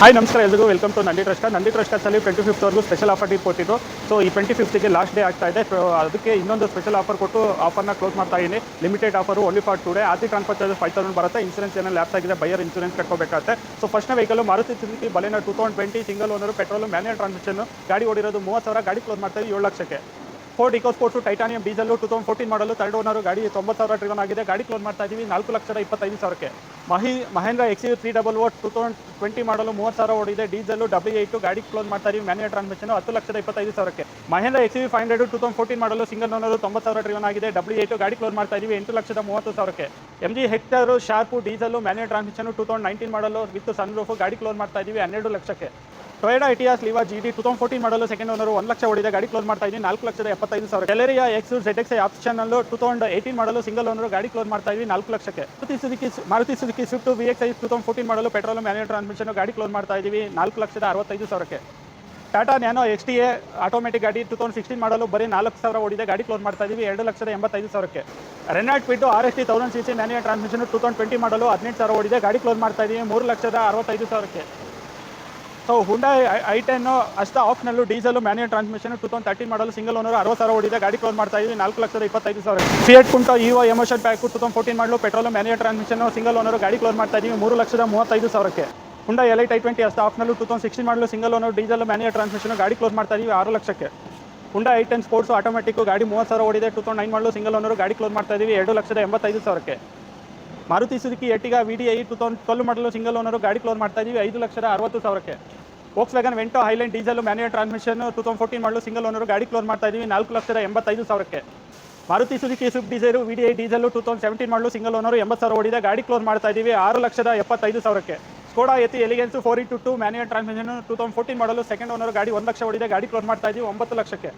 Hi ನಮಸ್ಕಾರ ಎಲ್ರಿಗೂ welcome to Nandi ಟ್ರಸ್ಟಲ್ಲಿ 25th ಸ್ಪೆಷಲ್ ಆಫರ್ ಡೇಟ್ ಕೊಟ್ಟಿದ್ದು. ಸೊ ಈ 25th ಲಾಸ್ಟ್ ಡೇ ಆಗ್ತಾ ಇದೆ. ಸೊ ಅದಕ್ಕೆ ಇನ್ನೊಂದು ಸ್ಪೆಷಲ್ ಆಫರ್ ಕೊಟ್ಟು ಆಫರ್ನ ಕ್ಲೋಸ್ ಮಾಡ್ತಾ ಇದ್ದೀನಿ. Limited offer only for today. RT transfer charges 5000 ಬರುತ್ತೆ. ಇನ್ಸೂರೆನ್ಸ್ ಏನೆಲ್ಲ ಲ್ಯಾಪ್ಸ್ ಆಗಿದೆ, ಬೈಯರ್ ಇನ್ಸೂರೆನ್ಸ್ ಕಟ್ಕೋಬೇಕಾಗುತ್ತೆ. ಸೊ ಫಸ್ಟ್ನ vehicle Maruti Suzuki Baleno 2020 single owner, petrol, manual transmission, ಗಾಡಿ ಓಡಿರೋದು 30,000, ಗಾಡಿ ಕ್ಲೋಸ್ ಮಾಡ್ತಾ ಇದ್ದೀವಿ 7 ಲಕ್ಷಕ್ಕೆ. Ford EcoSport Titanium diesel 2014 ಮಾಡಲು, ಥರ್ಡ್ ಓನರು, ಗಾಡಿ 90,000 ಡ್ರಿವನ್ ಆಗಿದೆ, ಗಾಡಿ ಕ್ಲೋಸ್ ಮಾಡ್ತಾ ಇದ್ದೀವಿ 4,25,000ಕ್ಕೆ. ಮಹೇಂದ್ರ XUV 300 2020 ಮಾಡಲು 30,000 ಓಡಿದೆ, ಡೀಸೆಲ್ W8, ಗಾಡಿ ಕ್ಲೋಸ್ ಮಾಡ್ತಾ ಇದ್ದೀವಿ ಮ್ಯಾನ್ಯುಯಲ್ ಟ್ರಾನ್ಸ್ಮಿಷನ್ 10,25,000ಕ್ಕೆ. ಮಹೇಂದ್ರ XUV 500 2014 ಮಾಡಲು, ಸಿಂಗಲ್ ಓನರು, 90,000 ಡ್ರಿವನ್ ಆಗಿದೆ, W8, ಗಾಡಿ ಕ್ಲೋಸ್ ಮಾಡ್ತಾ ಇದ್ದೀವಿ 8,30,000ಕ್ಕೆ. MG hectare sharp diesel manual transmission 2019 ಮಾಡಲು ವಿತ್ ಸನ್ರೂಫ್, ಗಾಡಿ ಕ್ಲೋಸ್ ಮಾಡ್ತಾ ಇದ್ದೀವಿ 12 ಲಕ್ಷಕ್ಕೆ. ಟೊಯೋಟಾ ಇಟಿಯಾಸ್ ಲಿವಾ GD 2014 ಮಾಡಲು, ಸೆಕೆಂಡ್ ಓನರು, 1 ಲಕ್ಷ ಓಡಿದೆ, ಗಾಡಿ ಕ್ಲೋಸ್ ಮಾಡ್ತಾ ಇದ್ದೀವಿ 4,75,000. ಡೆಲೆರಿಯಾ ZX ಆಪ್ಷನಲ್ಲೂ 2018 ಮಾಡಲು, ಸಿಂಗಲ್ ಓನರು, ಗಾಡಿ ಕ್ಲೋಸ್ ಮಾಡ್ತಾ ಇದ್ದೀವಿ 4 ಲಕ್ಷಕ್ಕೆ. ಮಾರುತಿ ಸುಜುಕಿ ಸ್ವಿಫ್ಟ್ VXi 2014 ಮಾಡಲು, ಪೆಟ್ರೋಲ್, ಮ್ಯಾನ್ಯುಯಲ್ ಟ್ರಾನ್ಸ್ಮಿಷನ್, ಗಾಡಿ ಕ್ಲೋಸ್ ಮಾಡ್ತಾ ಇದ್ದೀವಿ 4,65,000ಕ್ಕೆ. ಟಾಟಾ ನ್ಯಾನೋ XTA ಆಟೋಮೆಟಿಕ್ ಗಾಡಿ 2016 ಮಾಡಲು, ಬರೀ 4,000 ಓಡಿದೆ, ಗಾಡಿ ಕ್ಲೋಸ್ ಮಾಡ್ತಾ ಇದ್ದೀವಿ 2,85,000ಕ್ಕೆ. Renault Kwid RST 1000cc manual transmission 2020 ಮಾಡಲು, 18,000 ಓಡಿದೆ, ಗಾಡಿ ಕ್ಲೋಸ್ ಮಾಡ್ತಾ ಇದ್ದೀವಿ 3,65,000ಕ್ಕೆ. ಸೊ ಹುಂಡೈ i10 ಅಷ್ಟ ಆಫ್ನಲ್ಲೂ ಡೀಸೆಲ್ ಮ್ಯಾನ್ಯುಯಲ್ ಟ್ರಾನ್ಸ್ಮಿಷನ್ 2013 ಮಾಡಲು, ಸಿಂಗಲ್ ಓನರ್, 60,000 ಓಡಿದೆ, ಗಾಡಿ ಕ್ಲೋಸ್ ಮಾಡ್ತಾ ಇದ್ದೀವಿ 4,25,000. ಫಿಯಟ್ ಪುಂಟೋ EVO ಎಮೋಷನ್ ಪ್ಯಾಕ್ 2014 ಮಾಡಲು, petrol, manual transmission, single owner, ಗಾಡಿ ಕ್ಲೋಸ್ ಮಾಡ್ತಾ ಇದ್ದೀವಿ 3,35,000ಕ್ಕೆ. ಹುಂಡೈ Elite i20 ಅಷ್ಟ ಆಫ್ನಲ್ಲೂ 2016 ಮಾಡಲು, single owner, diesel manual transmission, ಗಾಡಿ ಕ್ಲೋಸ್ ಮಾಡ್ತಾ ಇದ್ದೀವಿ 6 ಲಕ್ಷಕ್ಕೆ. ಹುಂಡೈ i10 ಸ್ಪೋರ್ಟ್ಸ್ ಆಟೋಮೆಟಿಕ್ ಗಾಡಿ 30,000 ಓಡಿದೆ, 2009 ಮಾಡಲು, ಸಿಂಗಲ್ ಓನರ್, ಗಾಡಿ ಕ್ಲೋಸ್ ಮಾಡ್ತಾ ಇದ್ದೀವಿ 2,85,000ಕ್ಕೆ. ಮಾರುತಿ ಸುಜುಕಿ ಎರ್ಟಿಗಾ VDI 2012 ಮಾಡಲು, ಸಿಂಗಲ್ ಓನರು, ಗಾಡಿ ಕ್ಲೋಸ್ ಮಾಡ್ತಾ ಇದ್ದೀವಿ 5,60,000ಕ್ಕೆ. Volkswagen Vento Highline diesel manual transmission 2014 ಮಾಡಲು, ಸಿಂಗಲ್ ಓನರು, ಗಾಡಿ ಕ್ಲೋಸ್ ಮಾಡ್ತಾ ಇದ್ದೀವಿ 4,85,000ಕ್ಕೆ. Maruti Suzuki Swift Dzire VDI diesel 2017 ಮಾಡಲು, ಸಿಂಗಲ್ ಓನರು, 80,000 ಓಡಿದೆ, ಗಾಡಿ ಕ್ಲೋಸ್ ಮಾಡ್ತಾ ಇದ್ದೀವಿ 6,75,000ಕ್ಕೆ. Skoda Yeti Elegance 4x2 manual transmission 2014 ಮಾಡಲು, ಸೆಕೆಂಡ್ ಓನರು, ಗಾಡಿ 1 ಲಕ್ಷ ಓಡಿದೆ, ಗಾಡಿ ಕ್ಲೋಸ್ ಮಾಡ್ತಾ ಇದ್ದೀವಿ 9 ಲಕ್ಷಕ್ಕೆ.